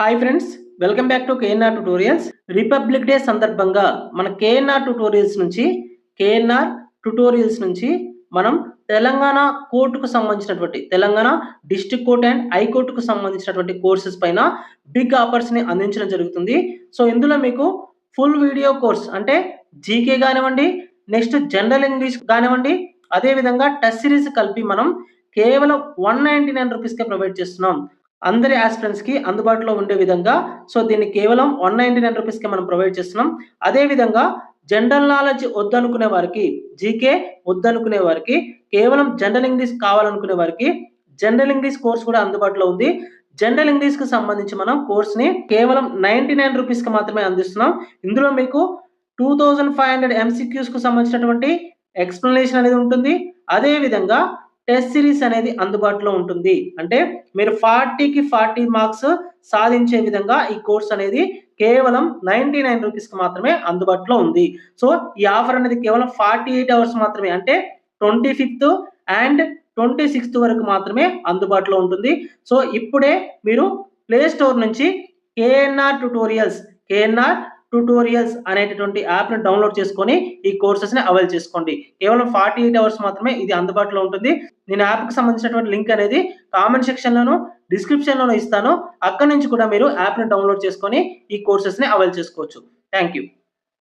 Hi friends, welcome back to KNR tutorials. Republic day సందర్భంగా మన KNR tutorials నుంచి మనం తెలంగాణ కోర్టుకు సంబంధించినటువంటి తెలంగాణ డిస్ట్రిక్ట్ కోర్ట్ అండ్ హైకోర్టుకు సంబంధించినటువంటి కోర్సెస్ పైన బిగ్ ఆఫర్స్ ని అందించడం జరుగుతుంది. సో ఇందులో మీకు ఫుల్ వీడియో కోర్స్ అంటే జీకే కానివ్వండి, నెక్స్ట్ జనరల్ ఇంగ్లీష్ కానివ్వండి, అదే విధంగా టెస్ట్ సిరీస్ కలిపి మనం కేవలం 199 రూపీస్కే ప్రొవైడ్ చేస్తున్నాం. అందరి ఆస్పిరెంట్స్ కి అందుబాటులో ఉండే విధంగా. సో దీన్ని కేవలం 199 రూపీస్కి మనం ప్రొవైడ్ చేస్తున్నాం. అదే విధంగా జనరల్ నాలెడ్జ్ వద్దనుకునే వారికి, జీకే వద్దనుకునే వారికి, కేవలం జనరల్ ఇంగ్లీష్ కావాలనుకునే వారికి జనరల్ ఇంగ్లీష్ కోర్స్ కూడా అందుబాటులో ఉంది. జనరల్ ఇంగ్లీష్ కి సంబంధించి మనం కోర్స్ ని కేవలం 99 రూపీస్ కి మాత్రమే అందిస్తున్నాం. ఇందులో మీకు 2500 ఎంసీక్యూస్ కు సంబంధించినటువంటి ఎక్స్ప్లెనేషన్ అనేది ఉంటుంది. అదే విధంగా టెస్ట్ సిరీస్ అనేది అందుబాటులో ఉంటుంది. అంటే మీరు 40కి 40 మార్క్స్ సాధించే విధంగా ఈ కోర్స్ అనేది కేవలం 99 రూపీస్కి మాత్రమే అందుబాటులో ఉంది. సో ఈ ఆఫర్ అనేది కేవలం 48 అవర్స్ మాత్రమే, అంటే 25th అండ్ 26th వరకు మాత్రమే అందుబాటులో ఉంటుంది. సో ఇప్పుడే మీరు ప్లే స్టోర్ నుంచి కేఎన్ఆర్ ట్యుటోరియల్స్ అనేటటువంటి యాప్ని డౌన్లోడ్ చేసుకొని ఈ కోర్సెస్ని అవైల్ చేసుకోండి. కేవలం 48 అవర్స్ మాత్రమే ఇది అందుబాటులో ఉంటుంది. నేను యాప్కి సంబంధించినటువంటి లింక్ అనేది కామెంట్ సెక్షన్లోను, డిస్క్రిప్షన్లోనూ ఇస్తాను. అక్కడ నుంచి కూడా మీరు యాప్ని డౌన్లోడ్ చేసుకొని ఈ కోర్సెస్ని అవైల్ చేసుకోవచ్చు. Thank you.